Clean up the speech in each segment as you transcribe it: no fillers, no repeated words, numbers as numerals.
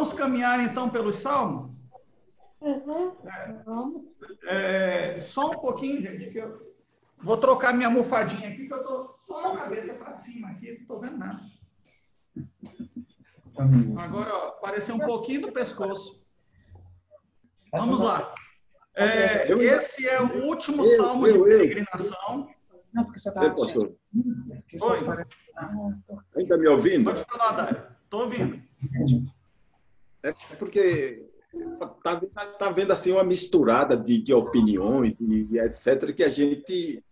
Vamos caminhar então pelos salmos? Só um pouquinho, gente, que eu vou trocar minha almofadinha aqui, que eu estou só a cabeça para cima aqui, não estou vendo nada. Agora, ó, apareceu um pouquinho do pescoço. Vamos lá. Esse é o último salmo de peregrinação. Não, porque você está... pastor. Oi. Ainda me ouvindo? Pode falar, Dário. Estou ouvindo. É porque está vendo assim uma misturada de opiniões e etc., que a gente,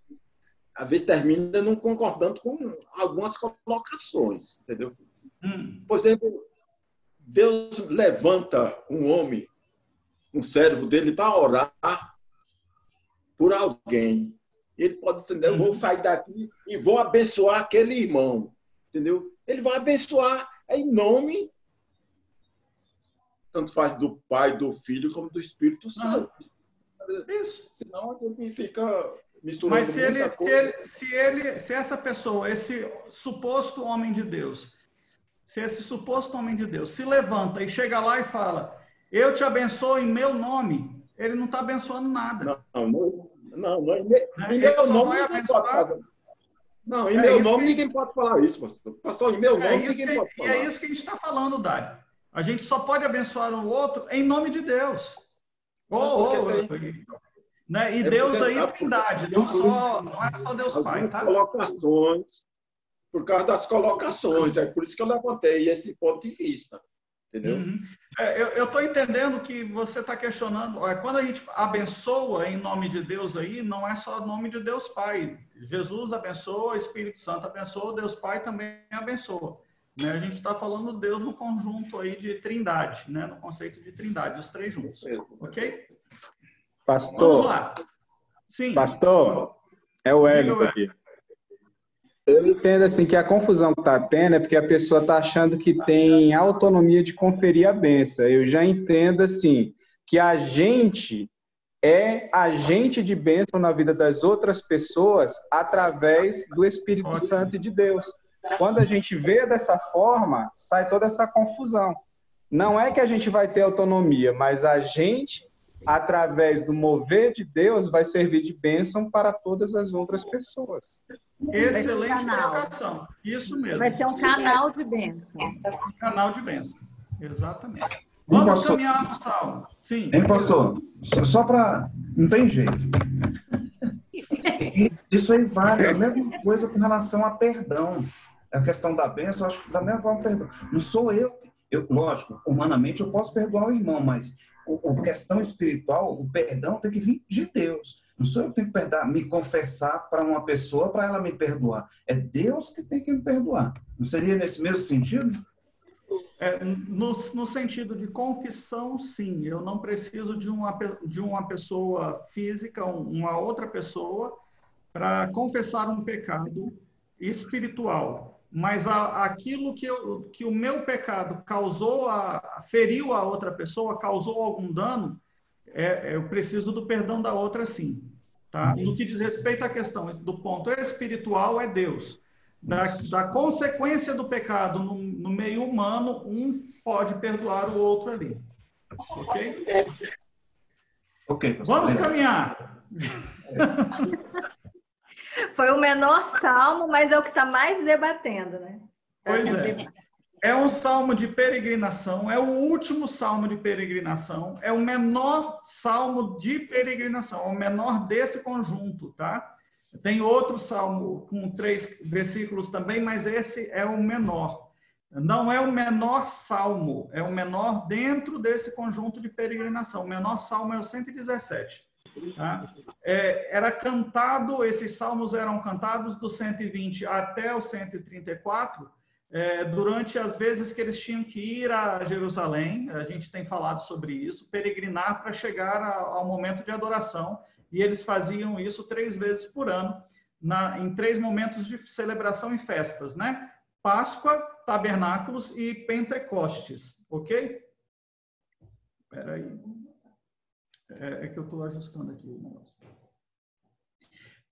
às vezes, termina não concordando com algumas colocações, entendeu? Por exemplo, Deus levanta um homem, um servo dele, para orar por alguém. Ele pode dizer, eu vou sair daqui e vou abençoar aquele irmão, entendeu? Ele vai abençoar em nome, tanto faz do Pai, do Filho, como do Espírito Santo. Isso. Senão a gente fica misturando. Mas se essa pessoa, esse suposto homem de Deus, se levanta e chega lá e fala, eu te abençoo em meu nome, ele não está abençoando nada. Não, em meu nome ninguém pode falar. Não, em meu nome ninguém pode falar isso, pastor. Pastor, em meu nome ninguém pode falar. E é isso que a gente está falando, Dário. A gente só pode abençoar o outro em nome de Deus. Né? E Deus aí é trindade, não é só Deus Pai, tá? Por causa das colocações, é por isso que eu levantei esse ponto de vista. Entendeu? Eu estou entendendo que você está questionando. Quando a gente abençoa em nome de Deus aí, não é só nome de Deus Pai. Jesus abençoa, Espírito Santo abençoa, Deus Pai também abençoa. Né? A gente está falando de Deus no conjunto aí de trindade, né? No conceito de trindade, os três juntos. Ok? Pastor. Vamos lá. Sim. Pastor, é o Hélio aqui. Eu entendo assim que a confusão que está tendo é porque a pessoa está achando que tem autonomia de conferir a bênção. Eu já entendo assim que a gente é agente de bênção na vida das outras pessoas através do Espírito Santo e de Deus. Quando a gente vê dessa forma, sai toda essa confusão. Não é que a gente vai ter autonomia, mas a gente, através do mover de Deus, vai servir de bênção para todas as outras pessoas. Excelente colocação. Isso mesmo. Vai ser um canal de bênção. Um canal de bênção. Exatamente. Vamos caminhar no salmo. Sim. Hein, pastor? Só para... Não tem jeito. Isso aí vale a mesma coisa com relação a perdão. A questão da bênção, eu acho que da mesma forma, perdão. Não sou eu. Lógico, humanamente eu posso perdoar o irmão, mas a questão espiritual, o perdão tem que vir de Deus. Não sou eu que tenho que me confessar para uma pessoa para ela me perdoar. É Deus que tem que me perdoar. Não seria nesse mesmo sentido? No sentido de confissão, sim. Eu não preciso de uma pessoa física, uma outra pessoa, para confessar um pecado espiritual. Mas aquilo que o meu pecado feriu a outra pessoa, causou algum dano, eu preciso do perdão da outra, sim. Tá? No que diz respeito à questão do ponto espiritual, é Deus. Da consequência do pecado no meio humano, um pode perdoar o outro ali. Ok? Ok. Vamos caminhar. Foi o menor salmo, mas é o que está mais debatendo, né? Pois é. É um salmo de peregrinação, é o último salmo de peregrinação, é o menor salmo de peregrinação, é o menor desse conjunto, tá? Tem outro salmo com 3 versículos também, mas esse é o menor. Não é o menor salmo, é o menor dentro desse conjunto de peregrinação. O menor salmo é o 117. Tá? Era cantado, esses salmos eram cantados do 120 até o 134, durante as vezes que eles tinham que ir a Jerusalém. A gente tem falado sobre isso, peregrinar para chegar ao momento de adoração, e eles faziam isso 3 vezes por ano, em 3 momentos de celebração e festas, né? Páscoa, Tabernáculos e Pentecostes, ok? Espera aí. É que eu estou ajustando aqui o negócio.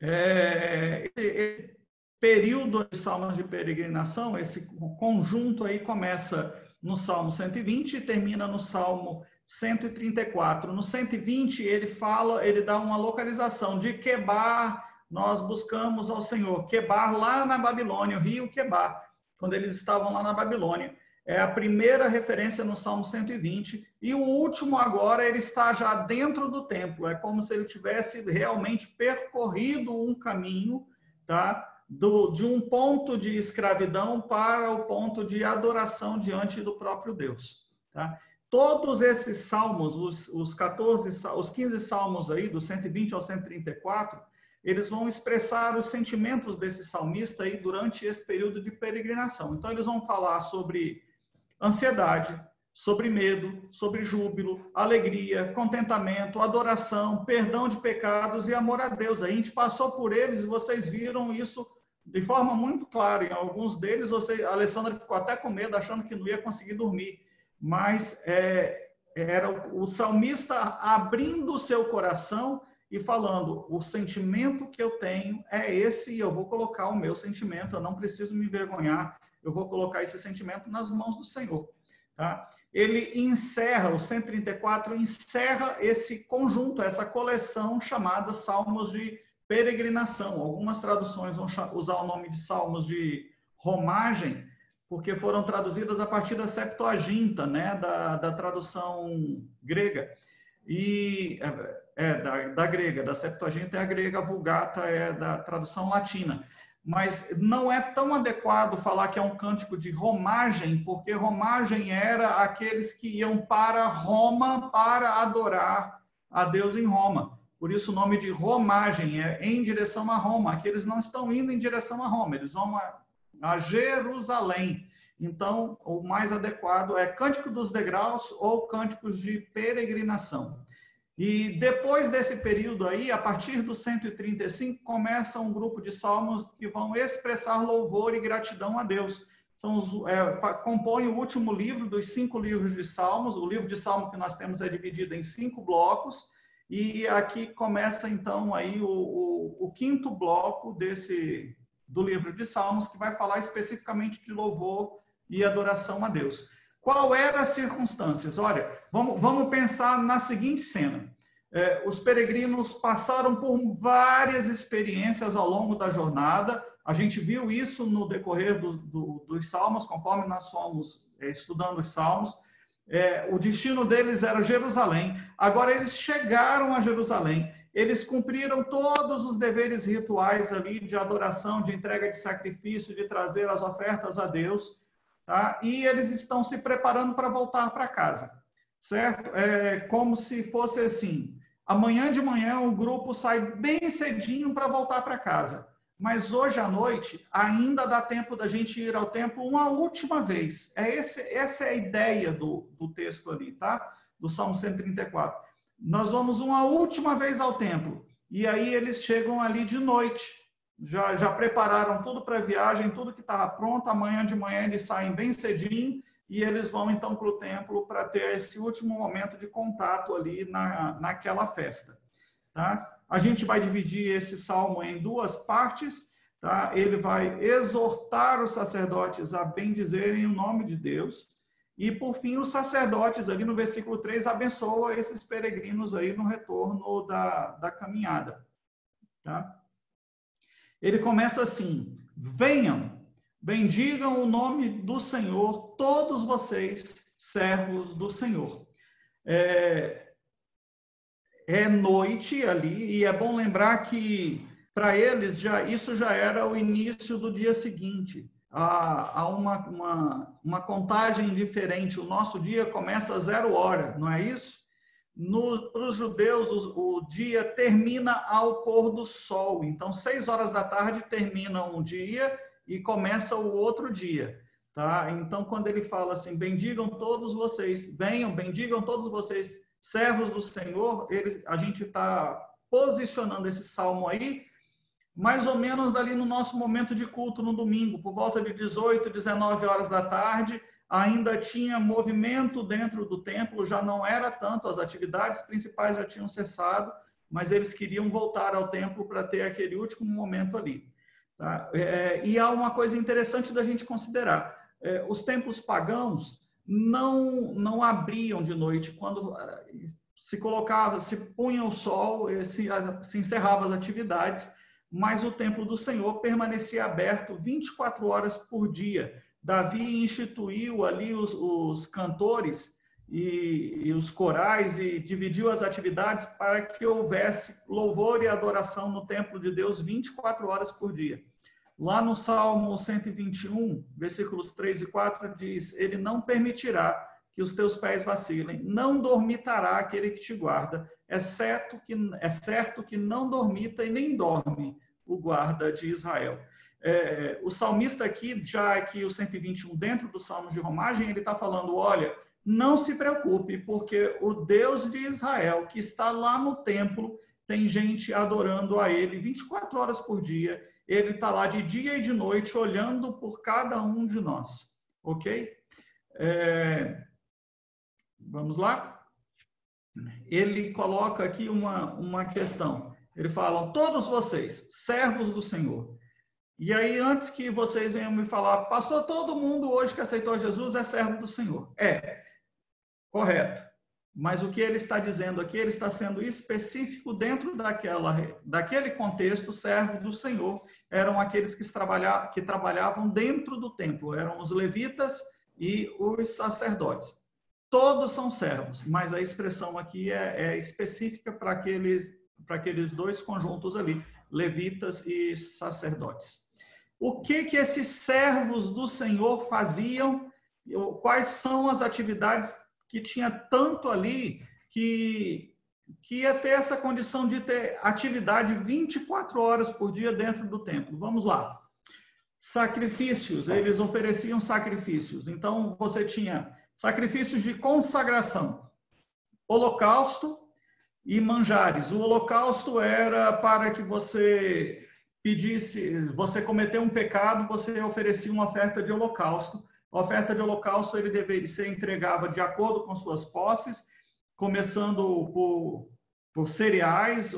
Esse período de salmos de peregrinação, esse conjunto aí começa no Salmo 120 e termina no Salmo 134. No 120 ele dá uma localização de Quebar, nós buscamos ao Senhor. Quebar lá na Babilônia, o rio Quebar, quando eles estavam lá na Babilônia. É a primeira referência no Salmo 120. E o último agora, ele está já dentro do templo. É como se ele tivesse realmente percorrido um caminho, tá? De um ponto de escravidão para o ponto de adoração diante do próprio Deus. Tá? Todos esses salmos, os 15 salmos aí, do 120 ao 134, eles vão expressar os sentimentos desse salmista aí durante esse período de peregrinação. Então, eles vão falar sobre ansiedade, sobre medo, sobre júbilo, alegria, contentamento, adoração, perdão de pecados e amor a Deus. A gente passou por eles e vocês viram isso de forma muito clara. Em alguns deles, a Alessandra ficou até com medo, achando que não ia conseguir dormir. Mas era o salmista abrindo o seu coração e falando, o sentimento que eu tenho é esse, e eu vou colocar o meu sentimento, eu não preciso me envergonhar, eu vou colocar esse sentimento nas mãos do Senhor. Tá? Ele encerra, o 134 encerra esse conjunto, essa coleção chamada Salmos de Peregrinação. Algumas traduções vão usar o nome de Salmos de Romagem, porque foram traduzidas a partir da Septuaginta, né, da tradução grega. E da grega, da Septuaginta é a grega, a Vulgata é da tradução latina. Mas não é tão adequado falar que é um cântico de romagem, porque romagem era aqueles que iam para Roma para adorar a Deus em Roma. Por isso o nome de romagem é em direção a Roma. Aqueles não estão indo em direção a Roma, eles vão a Jerusalém. Então, o mais adequado é Cântico dos Degraus ou Cânticos de Peregrinação. E depois desse período aí, a partir do 135, começa um grupo de salmos que vão expressar louvor e gratidão a Deus. Compõe o último livro dos 5 livros de salmos. O livro de salmo que nós temos é dividido em 5 blocos. E aqui começa, então, aí o 5º bloco do livro de salmos, que vai falar especificamente de louvor e adoração a Deus. Qual eram as circunstâncias? Olha, vamos pensar na seguinte cena. Os peregrinos passaram por várias experiências ao longo da jornada. A gente viu isso no decorrer dos salmos, conforme nós fomos estudando os salmos. O destino deles era Jerusalém. Agora eles chegaram a Jerusalém. Eles cumpriram todos os deveres rituais ali de adoração, de entrega de sacrifício, de trazer as ofertas a Deus. Tá? E eles estão se preparando para voltar para casa, certo? É como se fosse assim, amanhã de manhã o grupo sai bem cedinho para voltar para casa, mas hoje à noite ainda dá tempo da gente ir ao templo uma última vez. Essa é a ideia do texto ali, tá? Do Salmo 134. Nós vamos uma última vez ao templo, e aí eles chegam ali de noite. Já prepararam tudo para a viagem, tudo que estava pronto. Amanhã de manhã eles saem bem cedinho e eles vão então para o templo para ter esse último momento de contato ali naquela festa. Tá? A gente vai dividir esse salmo em 2 partes. Tá? Ele vai exortar os sacerdotes a bendizerem o nome de Deus. E, por fim, os sacerdotes, ali no versículo 3, abençoam esses peregrinos aí no retorno da caminhada. Tá? Ele começa assim: venham, bendigam o nome do Senhor, todos vocês, servos do Senhor. É noite ali, e é bom lembrar que, para eles, isso já era o início do dia seguinte. Há uma contagem diferente. O nosso dia começa às 0 hora, não é isso? Para os judeus, o dia termina ao pôr do sol. Então, 6 horas da tarde termina um dia e começa o outro dia. Tá? Então, quando ele fala assim, bendigam todos vocês, venham, bendigam todos vocês, servos do Senhor, a gente está posicionando esse salmo aí, mais ou menos ali no nosso momento de culto no domingo, por volta de 18, 19 horas da tarde, ainda tinha movimento dentro do templo, já não era tanto, as atividades principais já tinham cessado, mas eles queriam voltar ao templo para ter aquele último momento ali. Tá? E há uma coisa interessante da gente considerar. Os templos pagãos não abriam de noite. Quando se punha o sol, se encerravam as atividades, mas o templo do Senhor permanecia aberto 24 horas por dia. Davi instituiu ali os cantores e os corais e dividiu as atividades para que houvesse louvor e adoração no templo de Deus 24 horas por dia. Lá no Salmo 121, versículos 3 e 4, diz: Ele não permitirá que os teus pés vacilem, não dormitará aquele que te guarda, é certo que não dormita e nem dorme o guarda de Israel. O salmista aqui, já aqui o 121, dentro do Salmo de Romagem, ele está falando, olha, não se preocupe, porque o Deus de Israel, que está lá no templo, tem gente adorando a ele 24 horas por dia, ele está lá de dia e de noite, olhando por cada um de nós, ok? Vamos lá? Ele coloca aqui uma questão. Ele fala, todos vocês, servos do Senhor. E aí, antes que vocês venham me falar, pastor, todo mundo hoje que aceitou Jesus é servo do Senhor. Correto. Mas o que ele está dizendo aqui, ele está sendo específico dentro daquele contexto, servo do Senhor, eram aqueles que trabalhavam dentro do templo, eram os levitas e os sacerdotes. Todos são servos, mas a expressão aqui é específica para aqueles dois conjuntos ali, levitas e sacerdotes. O que esses servos do Senhor faziam? Quais são as atividades que tinha tanto ali que ia ter essa condição de ter atividade 24 horas por dia dentro do templo? Vamos lá. Sacrifícios, eles ofereciam sacrifícios. Então, você tinha sacrifícios de consagração, holocausto e manjares. O holocausto era para que você pedisse, você cometeu um pecado, você oferecia uma oferta de holocausto. A oferta de holocausto ele deveria ser entregava de acordo com suas posses, começando por cereais,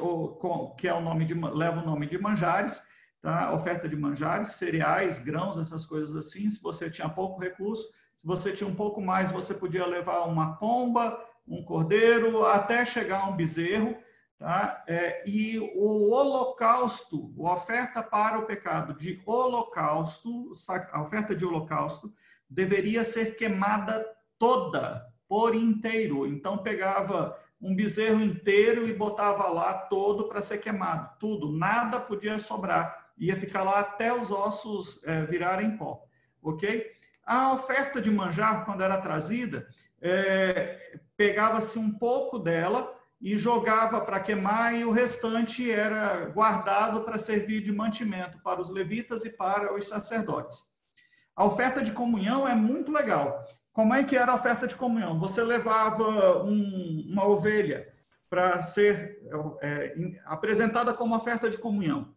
que é leva o nome de manjares, tá? Oferta de manjares, cereais, grãos, essas coisas assim. Se você tinha pouco recurso, se você tinha um pouco mais, você podia levar uma pomba, um cordeiro, até chegar a um bezerro. Tá? E o holocausto, a oferta para o pecado de holocausto, a oferta de holocausto, deveria ser queimada toda, por inteiro. Então, pegava um bezerro inteiro e botava lá todo para ser queimado. Tudo, nada podia sobrar. Ia ficar lá até os ossos virarem pó. Ok? A oferta de manjar, quando era trazida, pegava-se um pouco dela e jogava para queimar, e o restante era guardado para servir de mantimento para os levitas e para os sacerdotes. A oferta de comunhão é muito legal. Como é que era a oferta de comunhão? Você levava uma ovelha para ser apresentada como oferta de comunhão.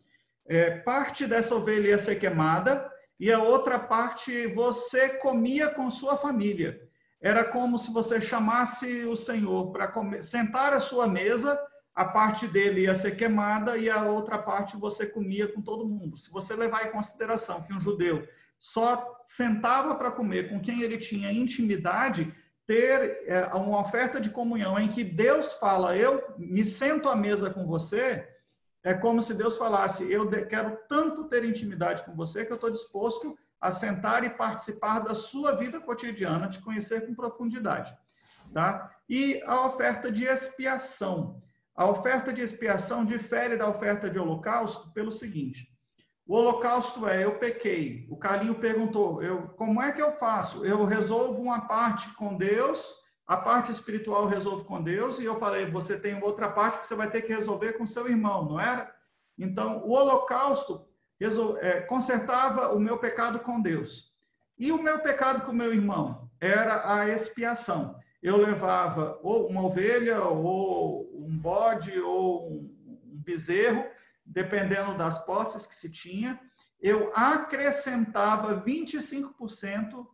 Parte dessa ovelha ia ser queimada e a outra parte você comia com sua família. Era como se você chamasse o Senhor para sentar à sua mesa, a parte dele ia ser queimada e a outra parte você comia com todo mundo. Se você levar em consideração que um judeu só sentava para comer com quem ele tinha intimidade, ter uma oferta de comunhão em que Deus fala, eu me sento à mesa com você, é como se Deus falasse, eu quero tanto ter intimidade com você que eu estou disposto a sentar e participar da sua vida cotidiana, te conhecer com profundidade. Tá? E a oferta de expiação. A oferta de expiação difere da oferta de holocausto pelo seguinte, o holocausto eu pequei. O Carlinho perguntou, como é que eu faço? Eu resolvo uma parte com Deus, a parte espiritual eu resolvo com Deus, e eu falei, você tem outra parte que você vai ter que resolver com seu irmão, não era? Então, o holocausto consertava o meu pecado com Deus. E o meu pecado com o meu irmão era a expiação. Eu levava ou uma ovelha, ou um bode, ou um bezerro, dependendo das posses que se tinha, eu acrescentava 25%,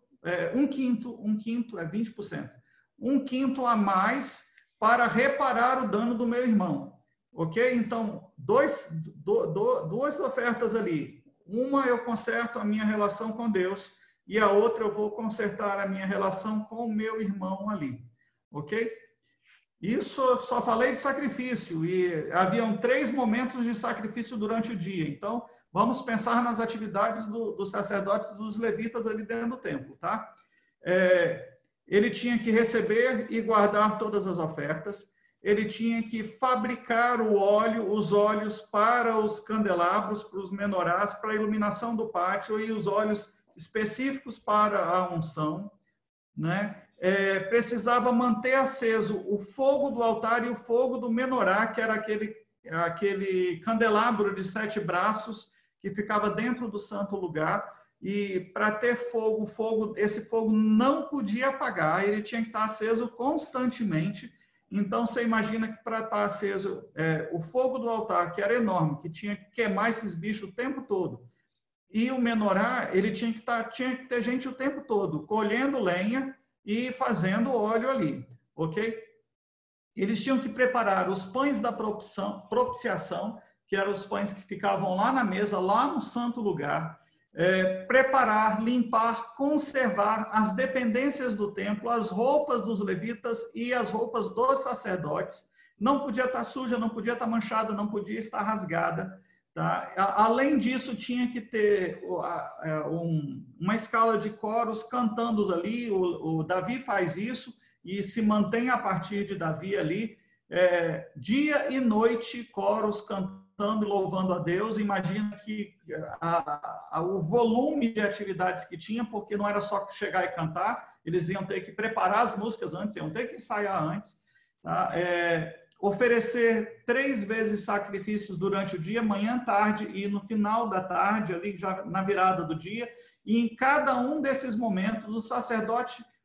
um quinto é 20%, um quinto a mais para reparar o dano do meu irmão. Ok? Então, duas ofertas ali. Uma, eu conserto a minha relação com Deus, e a outra eu vou consertar a minha relação com o meu irmão ali, ok? Isso eu só falei de sacrifício, e haviam 3 momentos de sacrifício durante o dia. Então, vamos pensar nas atividades dos sacerdotes, dos levitas ali dentro do templo, tá? Ele tinha que receber e guardar todas as ofertas, ele tinha que fabricar os óleos para os candelabros, para os menorás, para a iluminação do pátio, e os óleos específicos para a unção, né? Precisava manter aceso o fogo do altar e o fogo do menorá, que era aquele candelabro de 7 braços que ficava dentro do santo lugar. E para ter esse fogo não podia apagar, ele tinha que estar aceso constantemente. Então, você imagina que para estar aceso o fogo do altar, que era enorme, que tinha que queimar esses bichos o tempo todo, e o menorá, ele tinha que ter gente o tempo todo, colhendo lenha e fazendo óleo ali, ok? Eles tinham que preparar os pães da propiciação, que eram os pães que ficavam lá na mesa, lá no santo lugar, preparar, limpar, conservar as dependências do templo, as roupas dos levitas e as roupas dos sacerdotes. Não podia estar suja, não podia estar manchada, não podia estar rasgada. Tá? Além disso, tinha que ter uma escala de coros cantando ali. O Davi faz isso e se mantém a partir de Davi ali. Dia e noite, coros cantando e louvando a Deus. Imagina que o volume de atividades que tinha, porque não era só chegar e cantar, eles iam ter que preparar as músicas antes, iam ter que ensaiar antes. Tá? Oferecer 3 vezes sacrifícios durante o dia, manhã, tarde e no final da tarde, ali já na virada do dia. E em cada um desses momentos,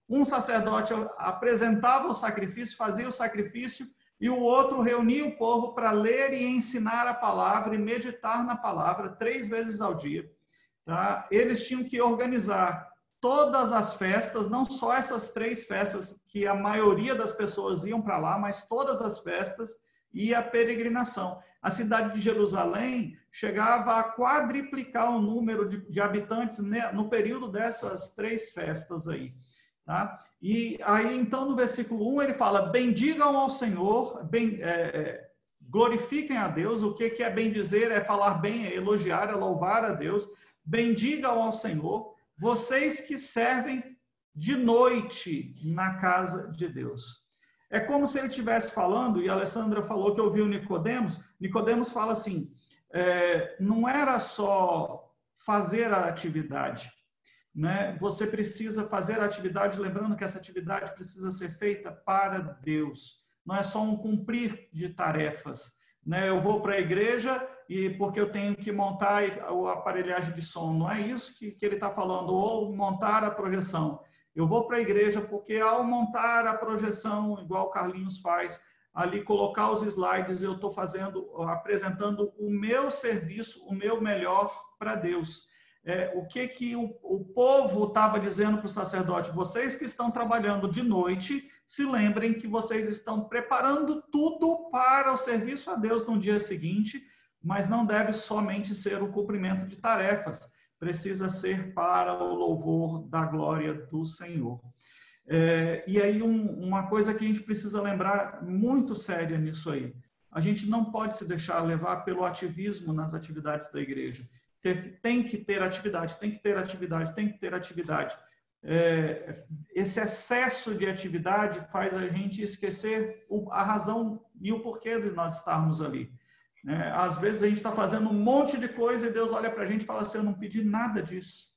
um sacerdote apresentava o sacrifício, fazia o sacrifício, e o outro reunia o povo para ler e ensinar a palavra e meditar na palavra 3 vezes ao dia. Tá? Eles tinham que organizar todas as festas, não só essas 3 festas que a maioria das pessoas iam para lá, mas todas as festas e a peregrinação. A cidade de Jerusalém chegava a quadriplicar o número de habitantes, né, no período dessas 3 festas aí. Tá? E aí, então, no versículo 1, ele fala: bendigam ao Senhor, glorifiquem a Deus. O que é bendizer? É falar bem, é elogiar, é louvar a Deus. Bendigam ao Senhor, vocês que servem de noite na casa de Deus. É como se ele estivesse falando, e a Alessandra falou que ouviu Nicodemos. Nicodemos fala assim, não era só fazer a atividade, né? Você precisa fazer a atividade, lembrando que essa atividade precisa ser feita para Deus. Não é só um cumprir de tarefas, né? Eu vou para a igreja e porque eu tenho que montar a aparelhagem de som. Não é isso que ele está falando, ou montar a projeção. Eu vou para a igreja porque ao montar a projeção, igual o Carlinhos faz, ali colocar os slides, eu estou apresentando o meu serviço, o meu melhor para Deus. O que o povo estava dizendo para o sacerdote? Vocês que estão trabalhando de noite, se lembrem que vocês estão preparando tudo para o serviço a Deus no dia seguinte, mas não deve somente ser o cumprimento de tarefas, precisa ser para o louvor da glória do Senhor. E aí uma coisa que a gente precisa lembrar muito séria nisso aí, a gente não pode se deixar levar pelo ativismo nas atividades da igreja. Tem que ter atividade, tem que ter atividade, tem que ter atividade. Esse excesso de atividade faz a gente esquecer a razão e o porquê de nós estarmos ali. Às vezes a gente está fazendo um monte de coisa e Deus olha para a gente e fala assim: eu não pedi nada disso.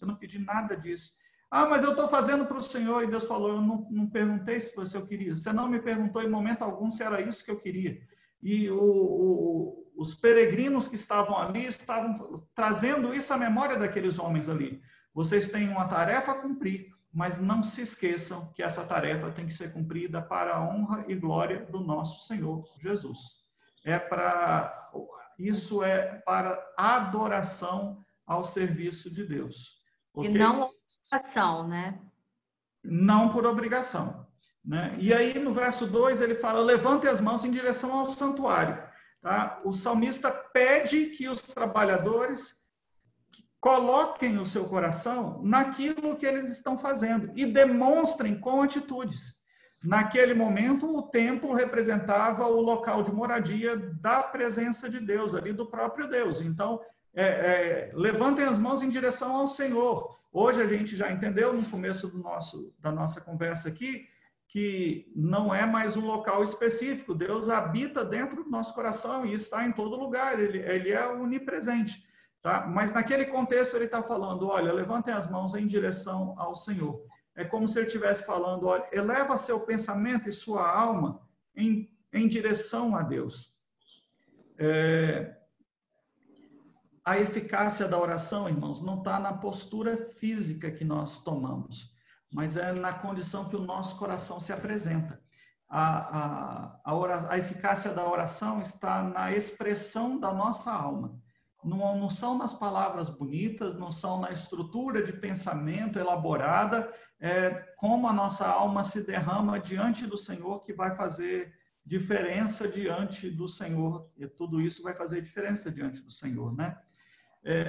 Eu não pedi nada disso. Ah, mas eu estou fazendo para o Senhor. E Deus falou: eu não perguntei se eu queria. Você não me perguntou em momento algum se era isso que eu queria. E os peregrinos que estavam ali estavam trazendo isso à memória daqueles homens ali. Vocês têm uma tarefa a cumprir, mas não se esqueçam que essa tarefa tem que ser cumprida para a honra e glória do nosso Senhor Jesus. Isso é para adoração ao serviço de Deus. Okay? E não obrigação, né? Não por obrigação. Né? E aí, no verso 2, ele fala: levante as mãos em direção ao santuário. Tá? O salmista pede que os trabalhadores coloquem o seu coração naquilo que eles estão fazendo e demonstrem com atitudes. Naquele momento, o templo representava o local de moradia da presença de Deus, ali do próprio Deus. Então, levantem as mãos em direção ao Senhor. Hoje a gente já entendeu, no começo da nossa conversa aqui, que não é mais um local específico. Deus habita dentro do nosso coração e está em todo lugar. Ele é onipresente. Tá? Mas naquele contexto ele está falando, olha, levantem as mãos em direção ao Senhor. É como se ele estivesse falando, olha, eleva seu pensamento e sua alma em direção a Deus. A eficácia da oração, irmãos, não está na postura física que nós tomamos, mas é na condição que o nosso coração se apresenta. A eficácia da oração está na expressão da nossa alma. Não são nas palavras bonitas, não são na estrutura de pensamento elaborada, como a nossa alma se derrama diante do Senhor que vai fazer diferença diante do Senhor. E tudo isso vai fazer diferença diante do Senhor, né?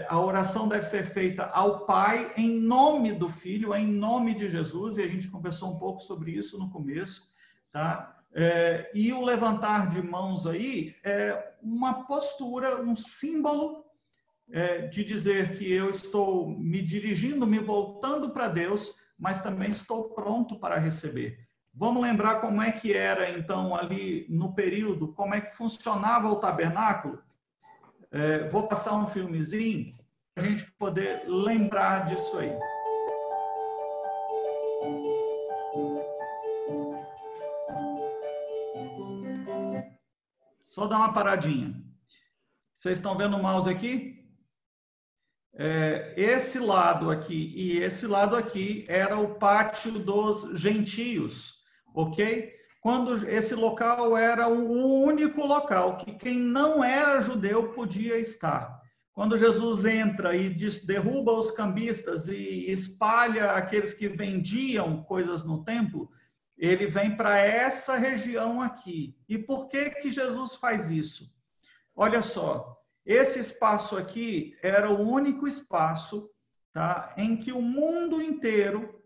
A oração deve ser feita ao Pai em nome do Filho, em nome de Jesus, e a gente conversou um pouco sobre isso no começo, tá? E o levantar de mãos aí é uma postura, um símbolo de dizer que eu estou me dirigindo, me voltando para Deus, mas também estou pronto para receber. Vamos lembrar como é que era, então, ali no período, como é que funcionava o tabernáculo? Vou passar um filmezinho para a gente poder lembrar disso aí. Só dar uma paradinha. Vocês estão vendo o mouse aqui? Esse lado aqui e esse lado aqui era o pátio dos gentios, ok? Quando esse local era o único local que quem não era judeu podia estar. Quando Jesus entra e derruba os cambistas e espalha aqueles que vendiam coisas no templo, ele vem para essa região aqui. E por que que Jesus faz isso? Olha só, esse espaço aqui era o único espaço, tá, em que o mundo inteiro,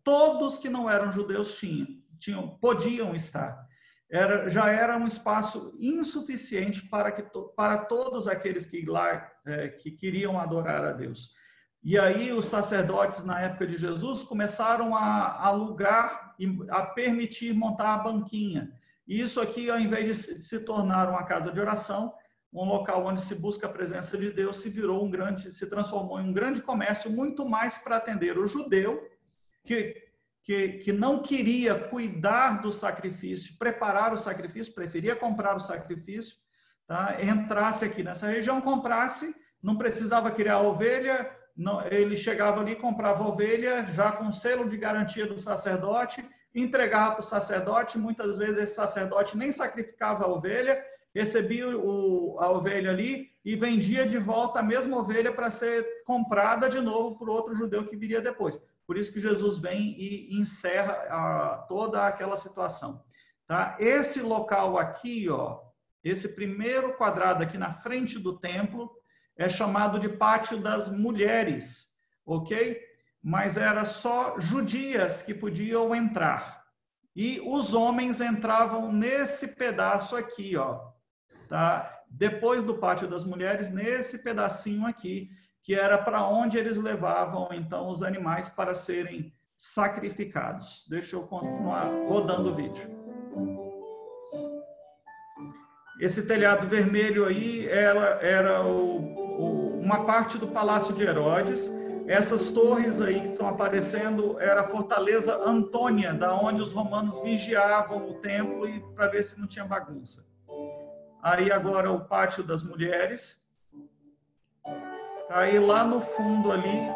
todos que não eram judeus podiam estar. Já era um espaço insuficiente para todos aqueles que lá que queriam adorar a Deus. E aí os sacerdotes, na época de Jesus, começaram a alugar e a permitir montar a banquinha. E isso aqui, ao invés de se tornar uma casa de oração, um local onde se busca a presença de Deus, se transformou em um grande comércio, muito mais para atender o judeu, que não queria cuidar do sacrifício, preparar o sacrifício, preferia comprar o sacrifício, tá? Entrasse aqui nessa região, comprasse, não precisava criar ovelha, ele chegava ali, comprava ovelha, já com selo de garantia do sacerdote, entregava para o sacerdote, muitas vezes esse sacerdote nem sacrificava a ovelha, recebia a ovelha ali e vendia de volta a mesma ovelha para ser comprada de novo por outro judeu que viria depois. Por isso que Jesus vem e encerra toda aquela situação. Tá? Esse local aqui, ó, esse primeiro quadrado aqui na frente do templo, é chamado de Pátio das Mulheres, ok? Mas era só judias que podiam entrar. E os homens entravam nesse pedaço aqui, ó. Tá? Depois do Pátio das Mulheres, nesse pedacinho aqui, que era para onde eles levavam, então, os animais para serem sacrificados. Deixa eu continuar rodando o vídeo. Esse telhado vermelho aí era uma parte do Palácio de Herodes. Essas torres aí que estão aparecendo era a Fortaleza Antônia, da onde os romanos vigiavam o templo e para ver se não tinha bagunça. Aí agora o Pátio das Mulheres. Aí lá no fundo ali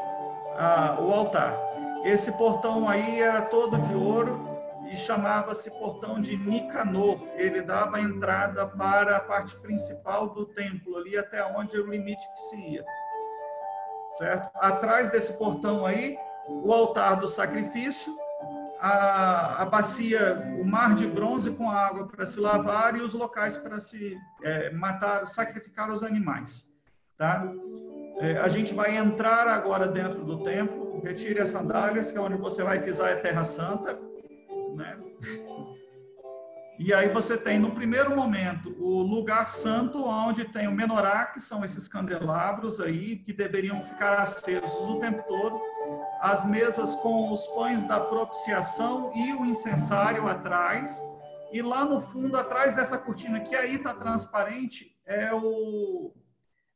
o altar. Esse portão aí era todo de ouro e chamava-se Portão de Nicanor. Ele dava a entrada para a parte principal do templo, ali até onde é o limite que se ia. Certo? Atrás desse portão aí, o altar do sacrifício, a bacia, o mar de bronze com água para se lavar e os locais para se matar, sacrificar os animais. Tá? A gente vai entrar agora dentro do templo. Retire as sandálias, que é onde você vai pisar é Terra Santa, né? E aí você tem, no primeiro momento, o lugar santo, onde tem o menorá, que são esses candelabros aí, que deveriam ficar acesos o tempo todo, as mesas com os pães da propiciação e o incensário atrás, e lá no fundo, atrás dessa cortina, que aí está transparente, é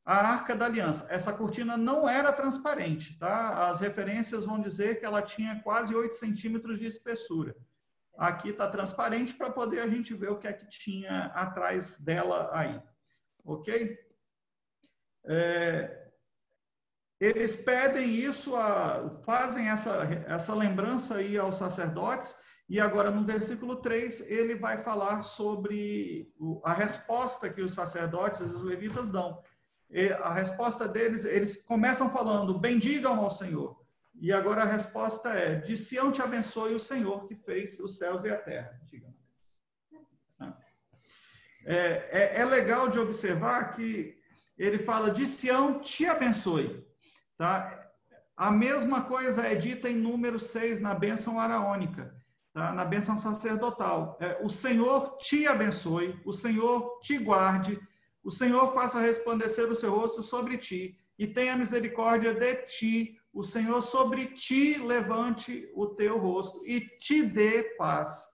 a Arca da Aliança. Essa cortina não era transparente, tá? As referências vão dizer que ela tinha quase 8 centímetros de espessura. Aqui está transparente para poder a gente ver o que é que tinha atrás dela aí. Ok? Eles pedem isso, fazem essa lembrança aí aos sacerdotes, e agora no versículo 3 ele vai falar sobre a resposta que os sacerdotes e os levitas dão. A resposta deles, eles começam falando, bendigam ao Senhor. E agora a resposta é, de Sião te abençoe o Senhor que fez os céus e a terra. É legal de observar que ele fala, de Sião te abençoe. Tá? A mesma coisa é dita em número 6, na bênção araônica, tá? Na bênção sacerdotal. O Senhor te abençoe, o Senhor te guarde, o Senhor faça resplandecer o seu rosto sobre ti e tenha misericórdia de ti. O Senhor sobre ti levante o teu rosto e te dê paz.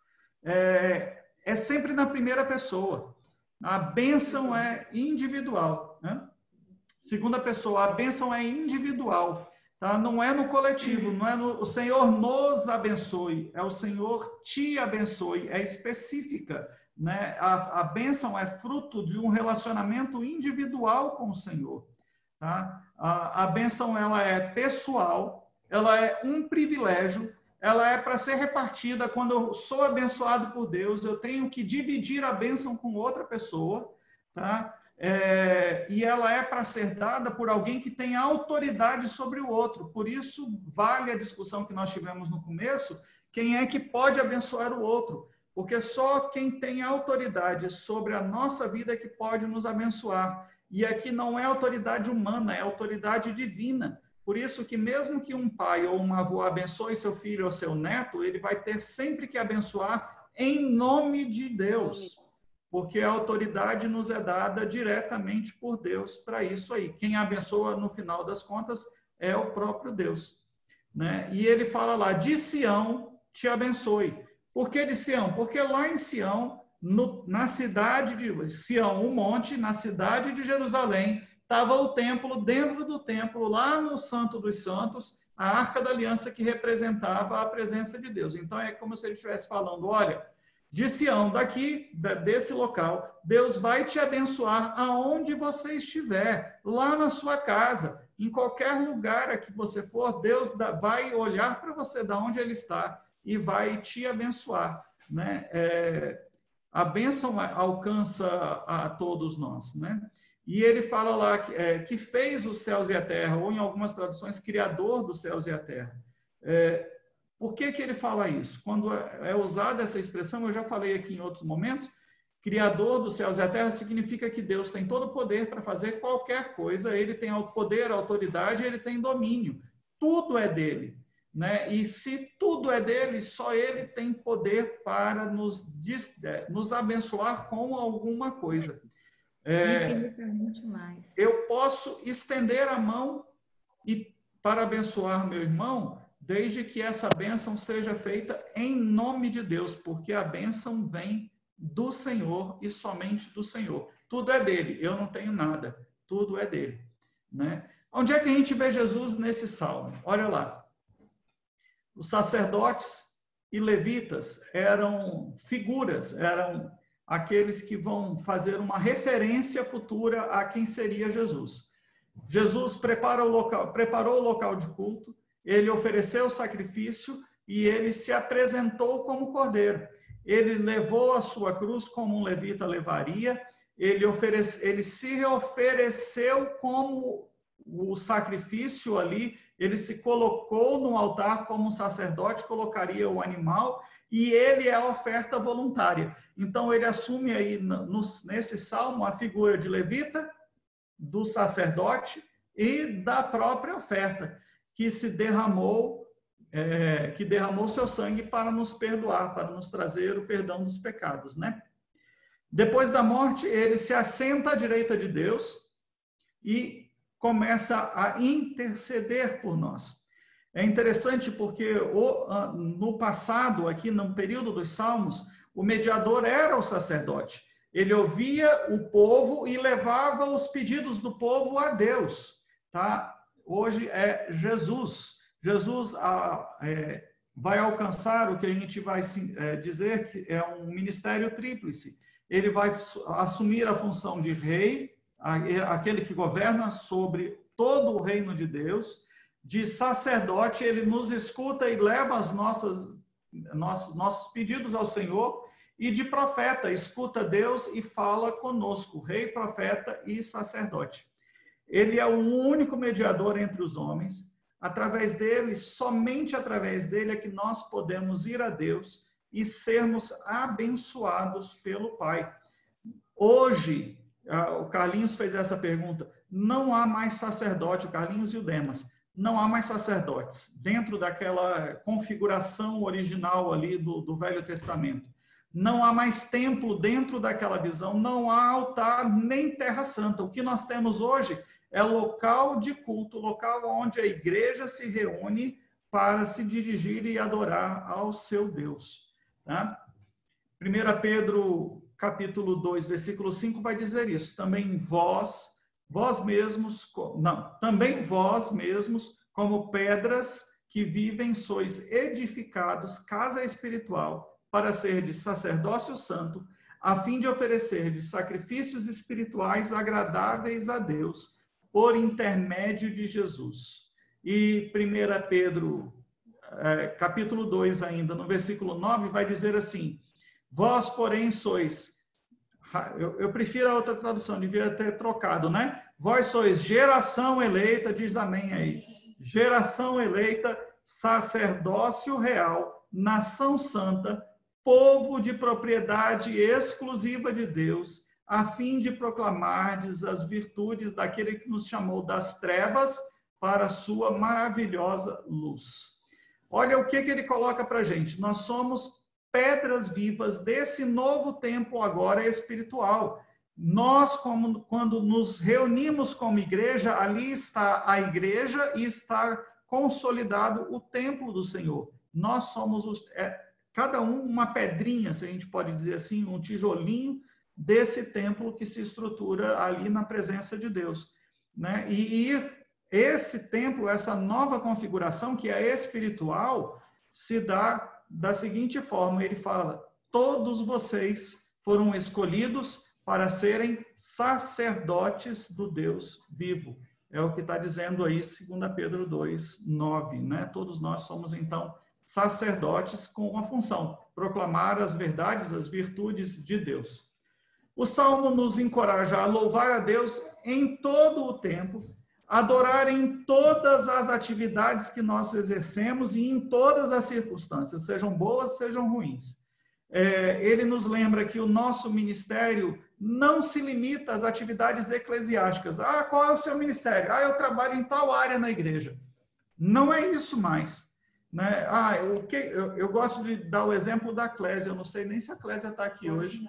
É sempre na primeira pessoa. A bênção é individual, né? Segunda pessoa, a bênção é individual, tá? Não é no coletivo, não é o Senhor nos abençoe, é o Senhor te abençoe, é específica, né? A bênção é fruto de um relacionamento individual com o Senhor. Tá? A bênção ela é pessoal, ela é um privilégio, ela é para ser repartida. Quando eu sou abençoado por Deus, eu tenho que dividir a bênção com outra pessoa, tá? E ela é para ser dada por alguém que tem autoridade sobre o outro. Por isso, vale a discussão que nós tivemos no começo, quem é que pode abençoar o outro? Porque só quem tem autoridade sobre a nossa vida é que pode nos abençoar. E aqui não é autoridade humana, é autoridade divina. Por isso que mesmo que um pai ou um avô abençoe seu filho ou seu neto, ele vai ter sempre que abençoar em nome de Deus. Porque a autoridade nos é dada diretamente por Deus para isso aí. Quem abençoa, no final das contas, é o próprio Deus, né? E ele fala lá, de Sião te abençoe. Por que de Sião? Porque lá em Sião, na cidade de Sião, um monte, na cidade de Jerusalém, estava o templo, dentro do templo, lá no Santo dos Santos, a Arca da Aliança que representava a presença de Deus. Então é como se ele estivesse falando, olha, de Sião, daqui, desse local, Deus vai te abençoar aonde você estiver, lá na sua casa, em qualquer lugar a que você for, Deus vai olhar para você de onde ele está e vai te abençoar, né? A bênção alcança a todos nós, né? E ele fala lá que fez os céus e a terra, ou em algumas traduções, criador dos céus e a terra. Por que ele fala isso? Quando é usada essa expressão, eu já falei aqui em outros momentos, criador dos céus e a terra significa que Deus tem todo o poder para fazer qualquer coisa, ele tem o poder, a autoridade, ele tem domínio. Tudo é dele, né? E se tudo é dele, só ele tem poder para nos abençoar com alguma coisa. Infinitamente mais. Eu posso estender a mão para abençoar meu irmão, desde que essa bênção seja feita em nome de Deus, porque a bênção vem do Senhor e somente do Senhor. Tudo é dele, eu não tenho nada, tudo é dele, né? Onde é que a gente vê Jesus nesse salmo? Olha lá. Os sacerdotes e levitas eram figuras, eram aqueles que vão fazer uma referência futura a quem seria Jesus. Jesus preparou o local de culto, ele ofereceu o sacrifício e ele se apresentou como cordeiro. Ele levou a sua cruz como um levita levaria, ele se ofereceu como o sacrifício ali, ele se colocou no altar como um sacerdote colocaria o animal, e ele é a oferta voluntária. Então, ele assume aí, nesse salmo, a figura de levita, do sacerdote e da própria oferta, que se derramou, que derramou seu sangue para nos perdoar, para nos trazer o perdão dos pecados, né? Depois da morte, ele se assenta à direita de Deus e começa a interceder por nós. É interessante porque no passado, aqui no período dos Salmos, o mediador era o sacerdote. Ele ouvia o povo e levava os pedidos do povo a Deus. Tá? Hoje é Jesus. Jesus vai alcançar o que a gente vai dizer que é um ministério tríplice. Ele vai assumir a função de rei, aquele que governa sobre todo o reino de Deus. De sacerdote, ele nos escuta e leva as nossos pedidos ao Senhor. E de profeta, escuta Deus e fala conosco, rei, profeta e sacerdote. Ele é o único mediador entre os homens. Através dele, somente através dele é que nós podemos ir a Deus e sermos abençoados pelo Pai. Hoje, o Carlinhos fez essa pergunta, não há mais sacerdote, o Carlinhos e o Demas, não há mais sacerdotes dentro daquela configuração original ali do Velho Testamento. Não há mais templo dentro daquela visão, não há altar nem terra santa. O que nós temos hoje é local de culto, local onde a igreja se reúne para se dirigir e adorar ao seu Deus. Tá? 1 Pedro, capítulo 2, versículo 5, vai dizer isso. Também vós mesmos, como pedras que vivem, sois edificados, casa espiritual, para ser de sacerdócio santo, a fim de oferecer de sacrifícios espirituais agradáveis a Deus, por intermédio de Jesus. E 1 Pedro, capítulo 2 ainda, no versículo 9, vai dizer assim, vós, porém, sois... Eu prefiro a outra tradução, devia ter trocado, né? Vós sois geração eleita, diz amém aí. Geração eleita, sacerdócio real, nação santa, povo de propriedade exclusiva de Deus, a fim de proclamardes as virtudes daquele que nos chamou das trevas para a sua maravilhosa luz. Olha o que ele coloca para a gente. Nós somos pedras vivas desse novo tempo agora espiritual. Nós, quando nos reunimos como igreja, ali está a igreja e está consolidado o templo do Senhor. Nós somos cada um uma pedrinha, se a gente pode dizer assim, um tijolinho desse templo que se estrutura ali na presença de Deus, né? E esse templo, essa nova configuração que é espiritual, se dá da seguinte forma, ele fala, todos vocês foram escolhidos para serem sacerdotes do Deus vivo. É o que está dizendo aí 2 Pedro 2, 9, né? Todos nós somos, então, sacerdotes com uma função, proclamar as verdades, as virtudes de Deus. O Salmo nos encoraja a louvar a Deus em todo o tempo, adorar em todas as atividades que nós exercemos e em todas as circunstâncias, sejam boas, sejam ruins. Ele nos lembra que o nosso ministério não se limita às atividades eclesiásticas. Qual é o seu ministério? Eu trabalho em tal área na igreja. Não é isso mais. Né? Eu gosto de dar o exemplo da Clésia. Eu não sei nem se a Clésia está aqui hoje,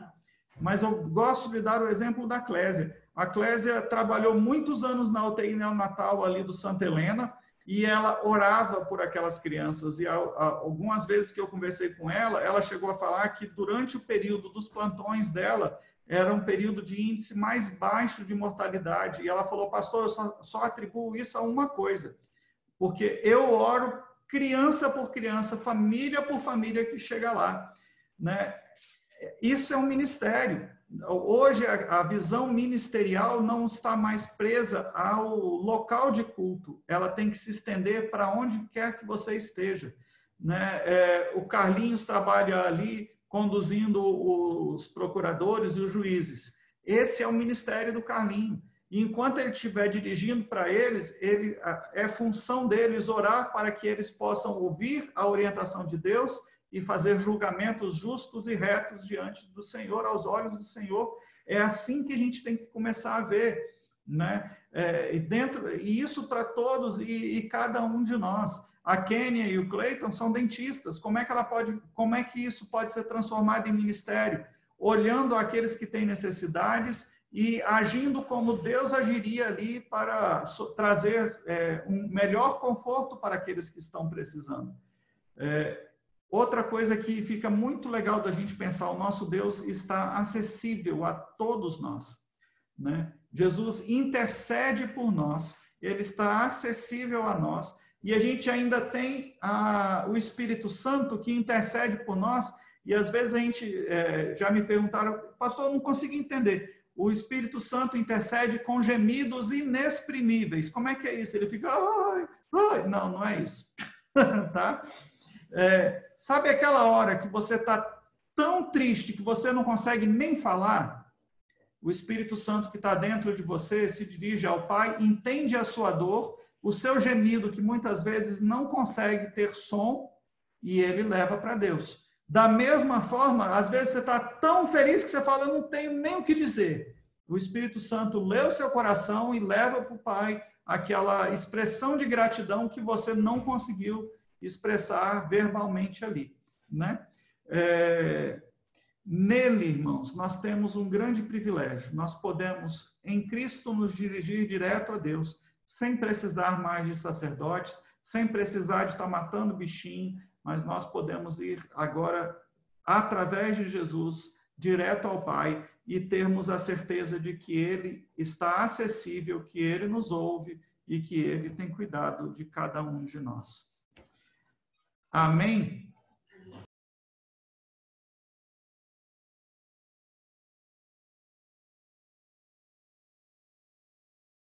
mas eu gosto de dar o exemplo da Clésia. A Clésia trabalhou muitos anos na UTI neonatal ali do Santa Helena e ela orava por aquelas crianças. E algumas vezes que eu conversei com ela, ela chegou a falar que durante o período dos plantões dela, era um período de índice mais baixo de mortalidade. E ela falou, pastor, eu só atribuo isso a uma coisa, porque eu oro criança por criança, família por família que chega lá, né? Isso é um ministério. Hoje, a visão ministerial não está mais presa ao local de culto. Ela tem que se estender para onde quer que você esteja, né? O Carlinhos trabalha ali conduzindo os procuradores e os juízes. Esse é o ministério do Carlinho. E enquanto ele estiver dirigindo para eles, é função deles orar para que eles possam ouvir a orientação de Deus e fazer julgamentos justos e retos diante do Senhor, aos olhos do Senhor. É assim que a gente tem que começar a ver, né? e isso para todos e cada um de nós. A Kênia e o Cleiton são dentistas. Como é que isso pode ser transformado em ministério? Olhando aqueles que têm necessidades e agindo como Deus agiria ali para trazer um melhor conforto para aqueles que estão precisando. Outra coisa que fica muito legal da gente pensar, o nosso Deus está acessível a todos nós, né? Jesus intercede por nós, ele está acessível a nós, e a gente ainda tem o Espírito Santo que intercede por nós, e às vezes a gente, já me perguntaram, pastor, eu não consigo entender, o Espírito Santo intercede com gemidos inexprimíveis, como é que é isso? Ele fica, ai, ai. Não, não é isso, tá? Sabe aquela hora que você está tão triste que você não consegue nem falar? O Espírito Santo que está dentro de você se dirige ao Pai, entende a sua dor, o seu gemido que muitas vezes não consegue ter som, e ele leva para Deus. Da mesma forma, às vezes você está tão feliz que você fala, eu não tenho nem o que dizer. O Espírito Santo lê o seu coração e leva para o Pai aquela expressão de gratidão que você não conseguiu expressar verbalmente ali, né? Nele, irmãos, nós temos um grande privilégio. Nós podemos, em Cristo, nos dirigir direto a Deus, sem precisar mais de sacerdotes, sem precisar de estar matando bichinho, mas nós podemos ir agora, através de Jesus, direto ao Pai e termos a certeza de que Ele está acessível, que Ele nos ouve e que Ele tem cuidado de cada um de nós. Amém?